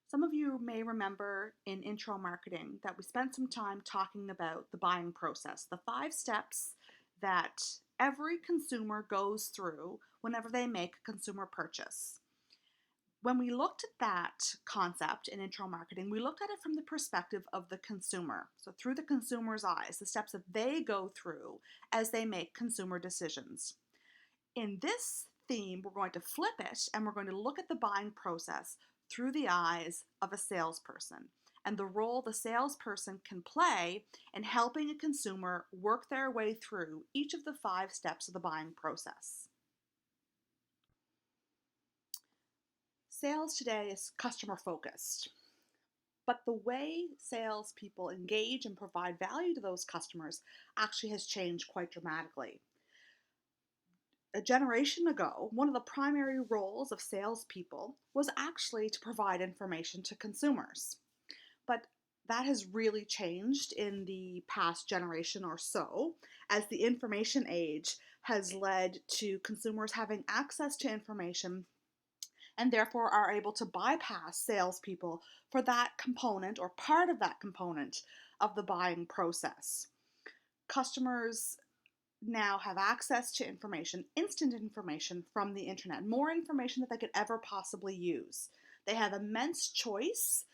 Some of you may remember in intro marketing that we spent some time talking about the buying process, the 5 steps that every consumer goes through whenever they make a consumer purchase. When we looked at that concept in intro marketing, we looked at it from the perspective of the consumer. So, through the consumer's eyes, the steps that they go through as they make consumer decisions. In this theme, we're going to flip it and we're going to look at the buying process through the eyes of a salesperson and the role the salesperson can play in helping a consumer work their way through each of the 5 steps of the buying process. Sales today is customer focused, but the way salespeople engage and provide value to those customers actually has changed quite dramatically. A generation ago, one of the primary roles of salespeople was actually to provide information to consumers. But that has really changed in the past generation or so, as the information age has led to consumers having access to information and therefore are able to bypass salespeople for that component or part of that component of the buying process. Customers now have access to information, instant information from the internet, more information that they could ever possibly use. They have immense choice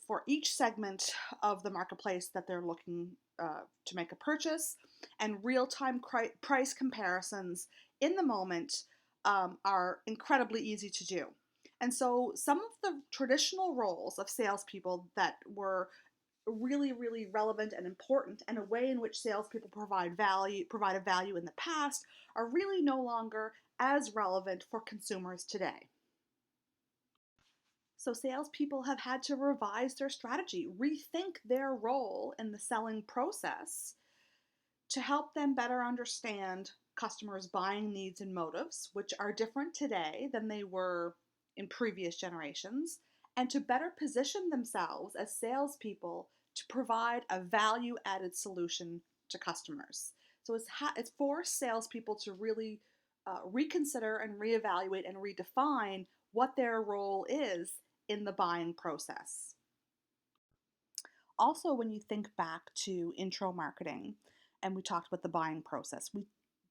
for each segment of the marketplace that they're looking to make a purchase, and real-time price comparisons in the moment are incredibly easy to do. And so some of the traditional roles of salespeople that were really, really relevant and important, and a way in which salespeople provided value in the past, are really no longer as relevant for consumers today. So salespeople have had to revise their strategy, rethink their role in the selling process to help them better understand customers' buying needs and motives, which are different today than they were in previous generations, and to better position themselves as salespeople to provide a value-added solution to customers. So it's forced salespeople to really reconsider and reevaluate and redefine what their role is in the buying process. Also, when you think back to intro marketing and we talked about the buying process, we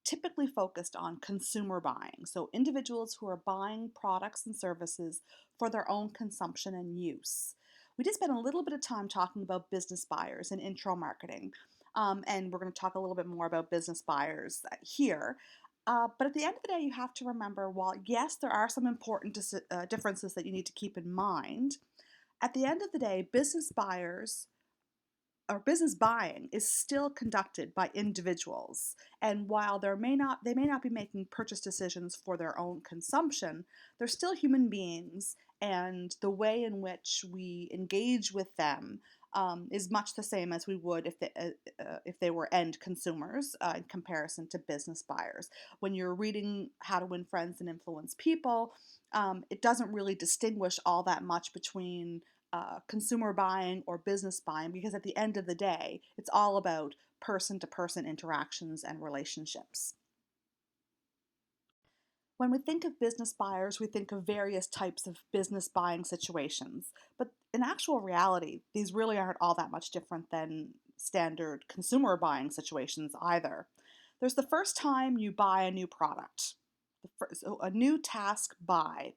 typically focused on consumer buying. So individuals who are buying products and services for their own consumption and use. We did spend a little bit of time talking about business buyers in intro marketing, and we're going to talk a little bit more about business buyers here. But at the end of the day, you have to remember, while yes, there are some important differences that you need to keep in mind, at the end of the day, business buyers or business buying is still conducted by individuals. And while they may not be making purchase decisions for their own consumption, they're still human beings, and the way in which we engage with them is much the same as we would if they were end consumers in comparison to business buyers. When you're reading How to Win Friends and Influence People, it doesn't really distinguish all that much between consumer buying or business buying, because at the end of the day, it's all about person-to-person interactions and relationships. When we think of business buyers, we think of various types of business buying situations, but in actual reality, these really aren't all that much different than standard consumer buying situations either. There's the first time you buy a new product, so a new task buy.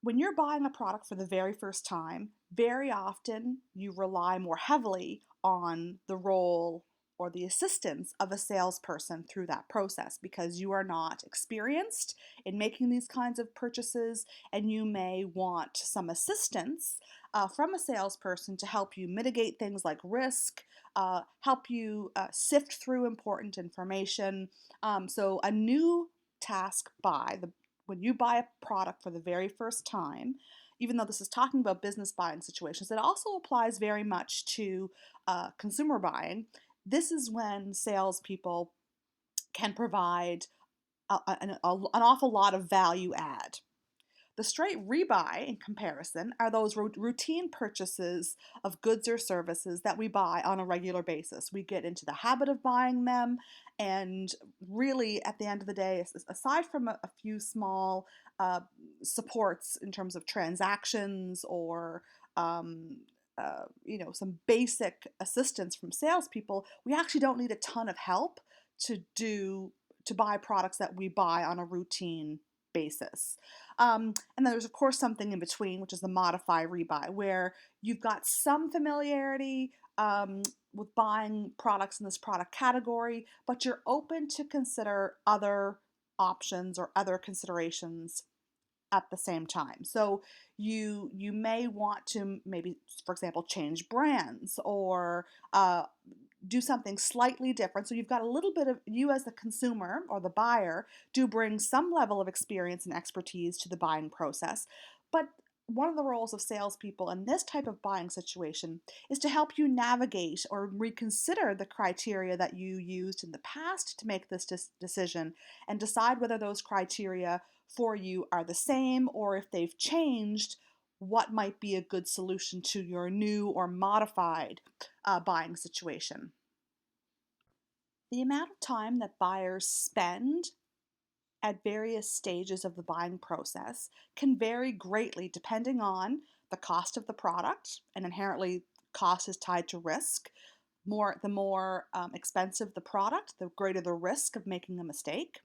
When you're buying a product for the very first time, very often you rely more heavily on the role or the assistance of a salesperson through that process, because you are not experienced in making these kinds of purchases, and you may want some assistance from a salesperson to help you mitigate things like risk, help you sift through important information. So a new task buy, when you buy a product for the very first time, even though this is talking about business buying situations, it also applies very much to consumer buying. This is when salespeople can provide an awful lot of value add. The straight rebuy, in comparison, are those routine purchases of goods or services that we buy on a regular basis. We get into the habit of buying them, and really, at the end of the day, aside from a few small uh, supports in terms of transactions or um, some basic assistance from salespeople, we actually don't need a ton of help to buy products that we buy on a routine basis. And then there's of course something in between, which is the modify rebuy, where you've got some familiarity with buying products in this product category, but you're open to consider other options or other considerations at the same time. So you may want to maybe, for example, change brands or do something slightly different. So you've got a little bit of you as the consumer or the buyer do bring some level of experience and expertise to the buying process. But one of the roles of salespeople in this type of buying situation is to help you navigate or reconsider the criteria that you used in the past to make this decision and decide whether those criteria for you are the same or if they've changed, what might be a good solution to your new or modified buying situation. The amount of time that buyers spend at various stages of the buying process can vary greatly depending on the cost of the product, and inherently cost is tied to risk. The more expensive the product, the greater the risk of making a mistake.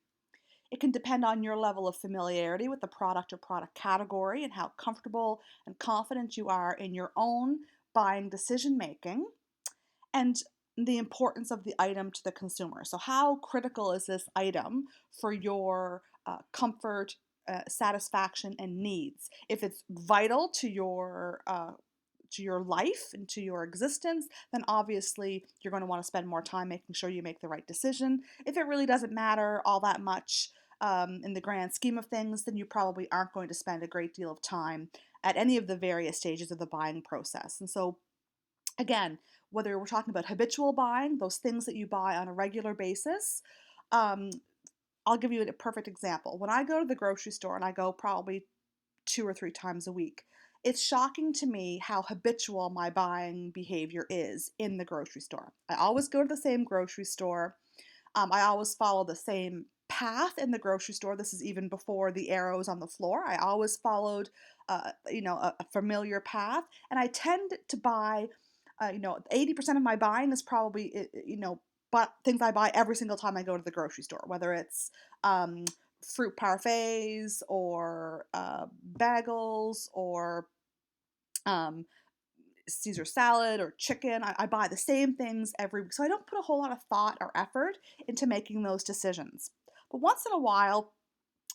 It can depend on your level of familiarity with the product or product category and how comfortable and confident you are in your own buying decision making, and the importance of the item to the consumer. So, how critical is this item for your comfort, satisfaction, and needs? If it's vital to your life and to your existence, then obviously you're going to want to spend more time making sure you make the right decision. If it really doesn't matter all that much in the grand scheme of things, then you probably aren't going to spend a great deal of time at any of the various stages of the buying process. And so, again, whether we're talking about habitual buying, those things that you buy on a regular basis, um, I'll give you a perfect example. When I go to the grocery store, and I go probably 2 or 3 times a week, it's shocking to me how habitual my buying behavior is in the grocery store. I always go to the same grocery store. I always follow the same path in the grocery store. This is even before the arrows on the floor. I always followed, a familiar path, and I tend to buy. 80% of my buying is probably, but things I buy every single time I go to the grocery store, whether it's um, fruit parfaits or bagels or um, Caesar salad or chicken. I buy the same things every week. So I don't put a whole lot of thought or effort into making those decisions. But once in a while,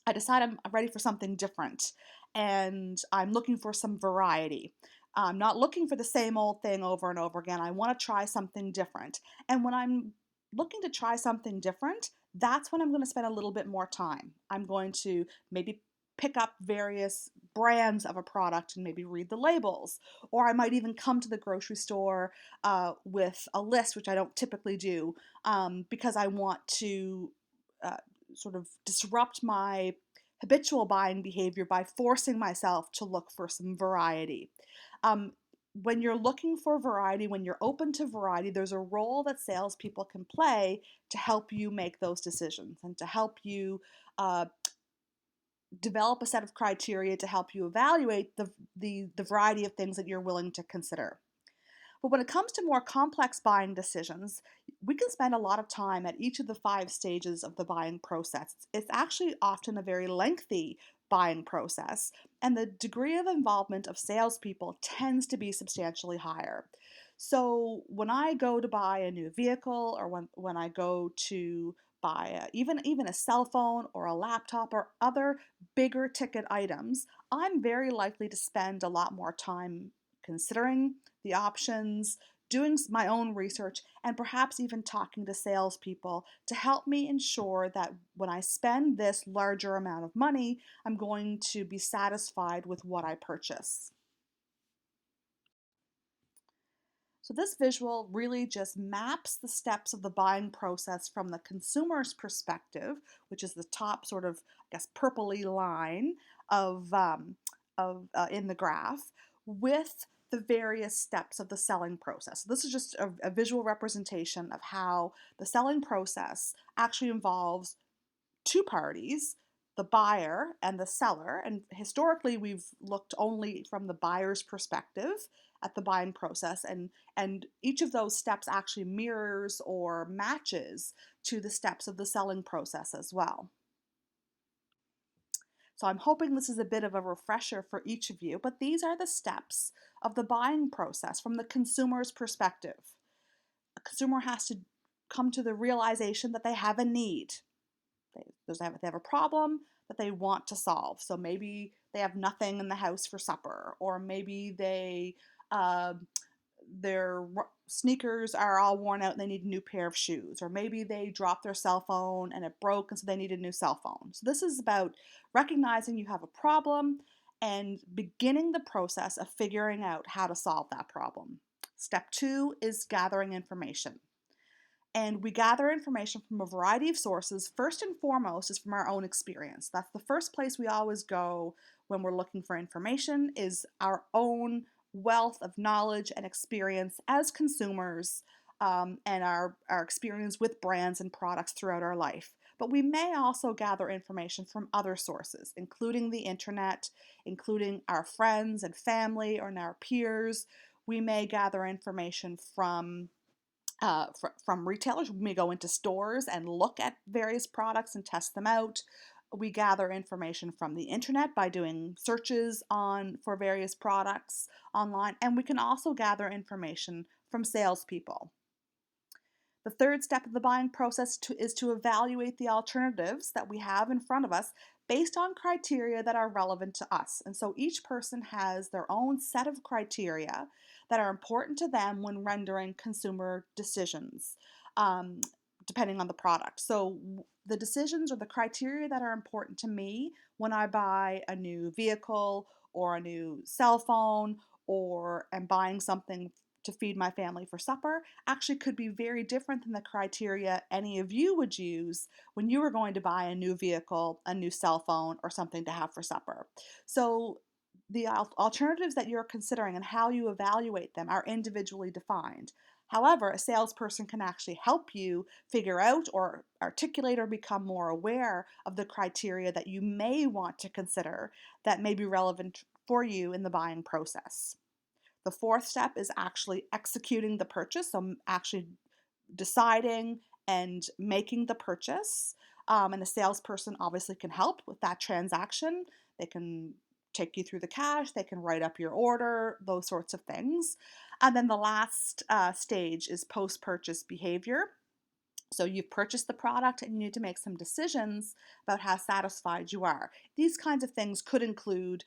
I decide I'm ready for something different and I'm looking for some variety. I'm not looking for the same old thing over and over again. I want to try something different. And when I'm looking to try something different, that's when I'm going to spend a little bit more time. I'm going to maybe pick up various brands of a product and maybe read the labels. Or I might even come to the grocery store with a list, which I don't typically do, because I want to uh, sort of disrupt my habitual buying behavior by forcing myself to look for some variety. Um, when you're looking for variety, when you're open to variety, there's a role that salespeople can play to help you make those decisions and to help you uh, develop a set of criteria to help you evaluate the variety of things that you're willing to consider. But when it comes to more complex buying decisions, we can spend a lot of time at each of the 5 stages of the buying process. It's actually often a very lengthy buying process, and the degree of involvement of salespeople tends to be substantially higher. So when I go to buy a new vehicle, or when I go to buy even a cell phone or a laptop or other bigger ticket items, I'm very likely to spend a lot more time considering the options, doing my own research, and perhaps even talking to salespeople to help me ensure that when I spend this larger amount of money, I'm going to be satisfied with what I purchase. So this visual really just maps the steps of the buying process from the consumer's perspective, which is the top sort of, I guess, purpley line, of, in the graph with the various steps of the selling process. So this is just a visual representation of how the selling process actually involves two parties, the buyer and the seller. And historically, we've looked only from the buyer's perspective at the buying process, and each of those steps actually mirrors or matches to the steps of the selling process as well. So I'm hoping this is a bit of a refresher for each of you, but these are the steps of the buying process from the consumer's perspective. A consumer has to come to the realization that they have a need. They have a problem that they want to solve. So maybe they have nothing in the house for supper, or maybe uh, their sneakers are all worn out and they need a new pair of shoes, or maybe they dropped their cell phone and it broke and so they need a new cell phone. So this is about recognizing you have a problem and beginning the process of figuring out how to solve that problem. Step two is gathering information. And we gather information from a variety of sources. First and foremost is from our own experience. That's the first place we always go when we're looking for information, is our own wealth of knowledge and experience as consumers, and our experience with brands and products throughout our life. But we may also gather information from other sources, including the internet, including our friends and family or our peers. We may gather information from retailers. We may go into stores and look at various products and test them out. We gather information from the internet by doing searches for various products online, and we can also gather information from salespeople. The third step of the buying process is to evaluate the alternatives that we have in front of us based on criteria that are relevant to us. And so each person has their own set of criteria that are important to them when rendering consumer decisions, um, depending on the product. So the decisions or the criteria that are important to me when I buy a new vehicle or a new cell phone, or am buying something to feed my family for supper, actually could be very different than the criteria any of you would use when you were going to buy a new vehicle, a new cell phone, or something to have for supper. So the alternatives that you're considering and how you evaluate them are individually defined. However, a salesperson can actually help you figure out or articulate or become more aware of the criteria that you may want to consider that may be relevant for you in the buying process. The fourth step is actually executing the purchase, so actually deciding and making the purchase. And a salesperson obviously can help with that transaction. They can take you through the cash, they can write up your order, those sorts of things. And then the last stage is post-purchase behavior. So you've purchased the product and you need to make some decisions about how satisfied you are. These kinds of things could include,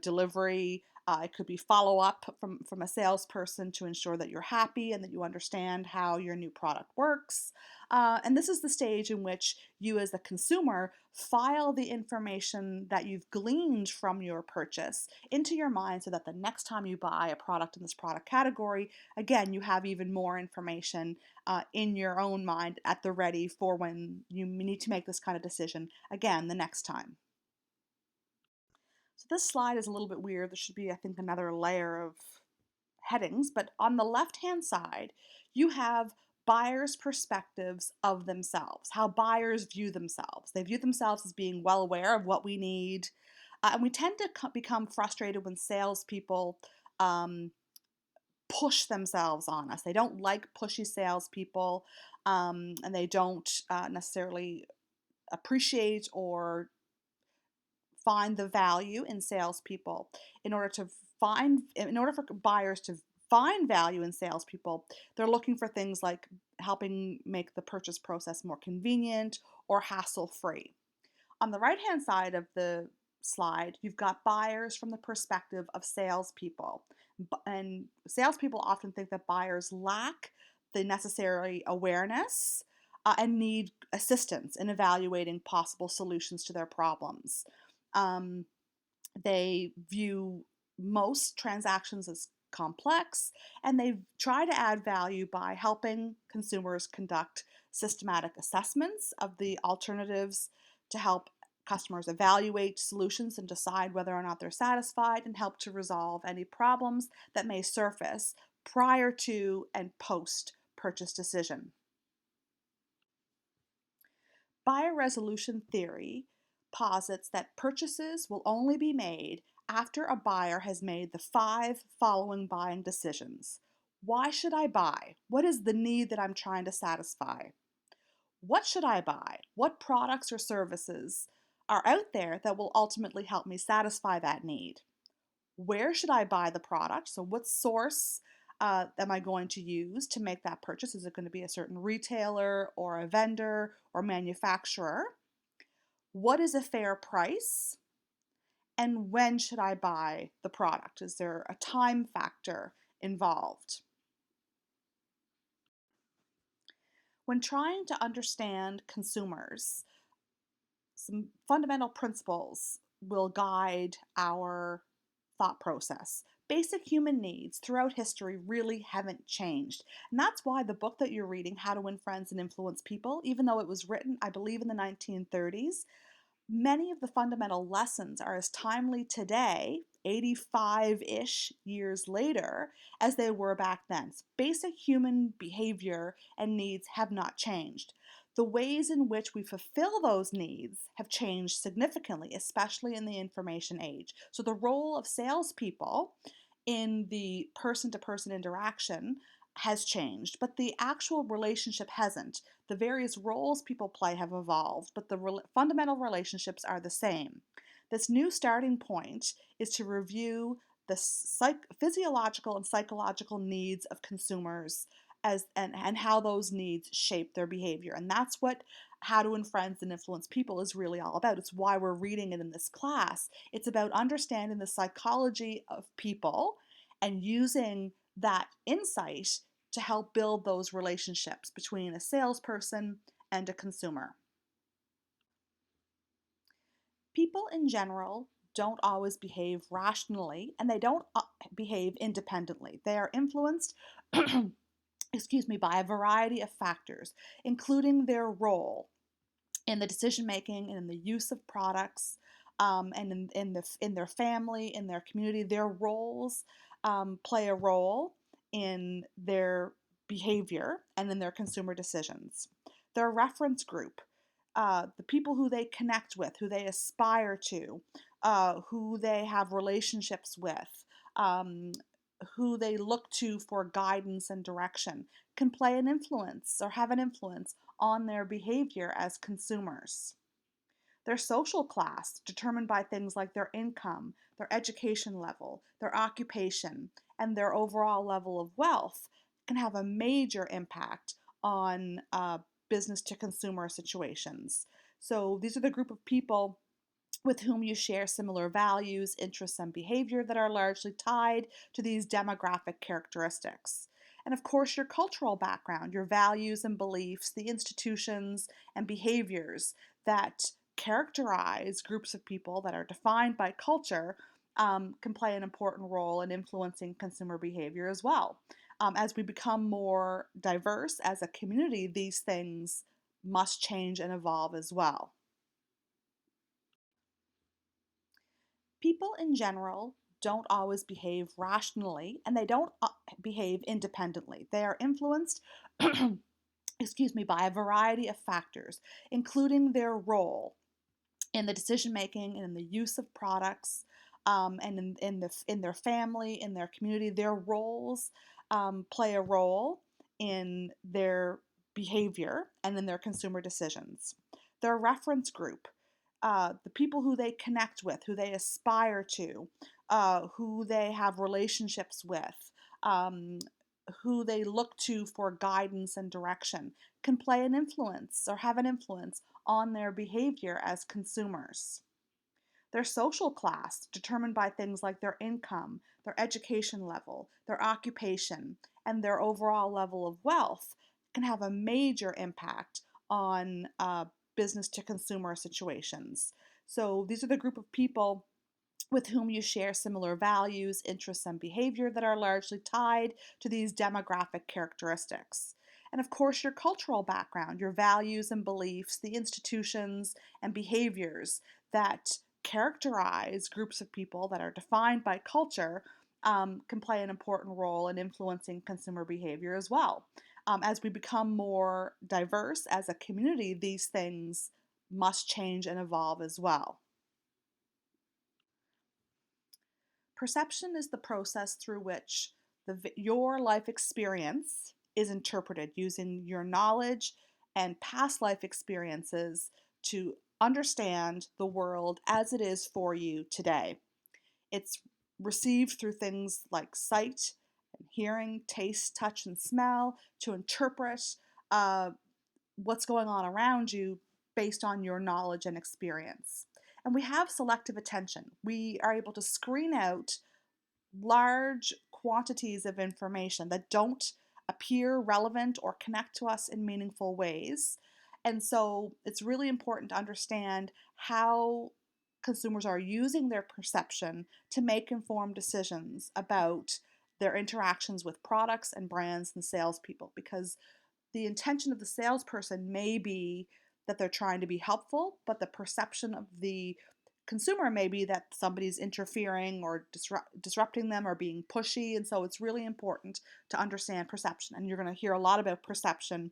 delivery. It could be follow up from a salesperson to ensure that you're happy and that you understand how your new product works. And this is the stage in which you, as the consumer, file the information that you've gleaned from your purchase into your mind so that the next time you buy a product in this product category, again, you have even more information in your own mind at the ready for when you need to make this kind of decision again the next time. So this slide is a little bit weird. There should be, I think, another layer of headings, but on the left-hand side, you have buyers' perspectives of themselves, how buyers view themselves. They view themselves as being well aware of what we need, and we tend to become frustrated when salespeople um, push themselves on us. They don't like pushy salespeople, and they don't necessarily appreciate or find the value in salespeople. In order for buyers to find value in salespeople, they're looking for things like helping make the purchase process more convenient or hassle-free. On the right-hand side of the slide, you've got buyers from the perspective of salespeople. And salespeople often think that buyers lack the necessary awareness and need assistance in evaluating possible solutions to their problems. Um, they view most transactions as complex, and they try to add value by helping consumers conduct systematic assessments of the alternatives to help customers evaluate solutions and decide whether or not they're satisfied and help to resolve any problems that may surface prior to and post purchase decision. Buyer resolution theory posits that purchases will only be made after a buyer has made the 5 following buying decisions. Why should I buy? What is the need that I'm trying to satisfy? What should I buy? What products or services are out there that will ultimately help me satisfy that need? Where should I buy the product? So, what source am I going to use to make that purchase? Is it going to be a certain retailer or a vendor or manufacturer? What is a fair price? And when should I buy the product? Is there a time factor involved? When trying to understand consumers, some fundamental principles will guide our thought process. Basic human needs throughout history really haven't changed. And that's why the book that you're reading, How to Win Friends and Influence People, even though it was written, I believe, in the 1930s, many of the fundamental lessons are as timely today, 85-ish years later, as they were back then. Basic human behavior and needs have not changed. The ways in which we fulfill those needs have changed significantly, especially in the information age. So the role of salespeople in the person-to-person interaction has changed, but the actual relationship hasn't. The various roles people play have evolved, but the fundamental relationships are the same. This new starting point is to review the physiological and psychological needs of consumers and how those needs shape their behavior. And that's what How to Win Friends and Influence People is really all about. It's why we're reading it in this class. It's about understanding the psychology of people and using that insight to help build those relationships between a salesperson and a consumer. People in general don't always behave rationally and they don't behave independently. They are influenced by a variety of factors, including their role in the decision making and in the use of products, and in their family, in their community. Their roles play a role in their behavior and in their consumer decisions. Their reference group, the people who they connect with, who they aspire to, who they have relationships with, who they look to for guidance and direction, can play an influence or have an influence on their behavior as consumers. Their social class, determined by things like their income, their education level, their occupation, and their overall level of wealth, can have a major impact on business to consumer situations. So these are the group of people with whom you share similar values, interests, and behavior that are largely tied to these demographic characteristics. And of course, your cultural background, your values and beliefs, the institutions and behaviors that characterize groups of people that are defined by culture, can play an important role in influencing consumer behavior as well. As we become more diverse as a community, these things must change and evolve as well. People in general don't always behave rationally and they don't behave independently. They are influenced by a variety of factors, including their role in the decision making and in the use of products, and in their family, in their community. Their roles play a role in their behavior and in their consumer decisions. Their reference group, the people who they connect with, who they aspire to, who they have relationships with, who they look to for guidance and direction, can play an influence or have an influence on their behavior as consumers. Their social class, determined by things like their income, their education level, their occupation, and their overall level of wealth, can have a major impact on business to consumer situations. So these are the group of people with whom you share similar values, interests, and behavior that are largely tied to these demographic characteristics. And of course, your cultural background, your values and beliefs, the institutions and behaviors that characterize groups of people that are defined by culture can play an important role in influencing consumer behavior as well. As we become more diverse as a community, these things must change and evolve as well. Perception is the process through which your life experience is interpreted using your knowledge and past life experiences to understand the world as it is for you today. It's received through things like sight and hearing, taste, touch, and smell to interpret uh, what's going on around you based on your knowledge and experience. And we have selective attention. We are able to screen out large quantities of information that don't appear relevant or connect to us in meaningful ways. And so it's really important to understand how consumers are using their perception to make informed decisions about their interactions with products and brands and salespeople, because the intention of the salesperson may be that they're trying to be helpful, but the perception of the consumer may be that somebody's interfering or disrupting them or being pushy. And so it's really important to understand perception. And you're going to hear a lot about perception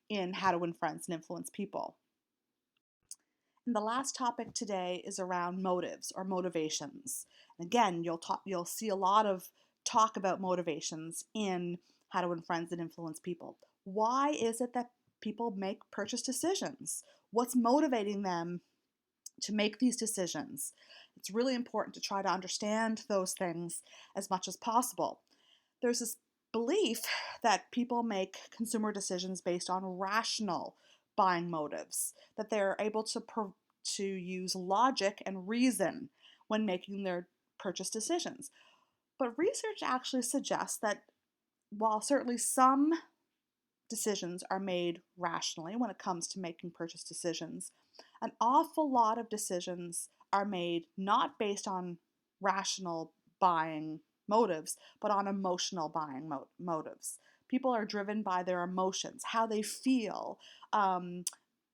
in How to Win Friends and Influence People. And the last topic today is around motives or motivations. And again, you'll see a lot of talk about motivations in How to Win Friends and Influence People. Why is it that people make purchase decisions? What's motivating them to make these decisions? It's really important to try to understand those things as much as possible. There's this belief that people make consumer decisions based on rational buying motives, that they're able to use logic and reason when making their purchase decisions. But research actually suggests that while certainly some decisions are made rationally when it comes to making purchase decisions, an awful lot of decisions are made not based on rational buying motives, but on emotional buying motives. People are driven by their emotions, how they feel, uh,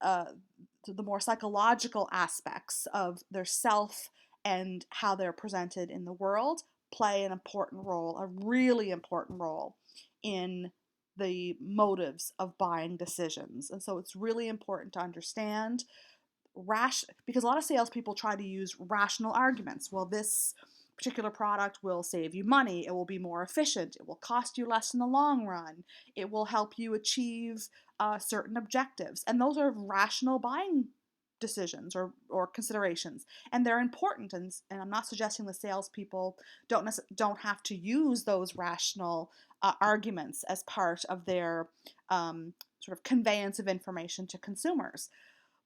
the more psychological aspects of their self and how they're presented in the world play an important role, a really important role in the motives of buying decisions. And so it's really important to understand because a lot of salespeople try to use rational arguments. Well, this particular product will save you money, it will be more efficient, it will cost you less in the long run, it will help you achieve certain objectives. And those are rational buying decisions or considerations, and they're important. And I'm not suggesting the salespeople don't have to use those rational arguments as part of their sort of conveyance of information to consumers.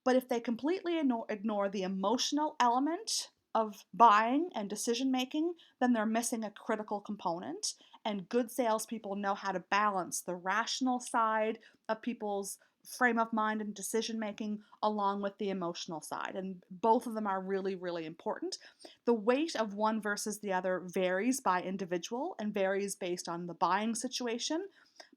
But if they completely ignore the emotional element of buying and decision making, then they're missing a critical component. And good salespeople know how to balance the rational side of people's frame of mind and decision making along with the emotional side. And both of them are really, really important. The weight of one versus the other varies by individual and varies based on the buying situation.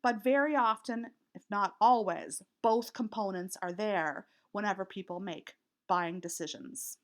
But very often, if not always, both components are there whenever people make buying decisions.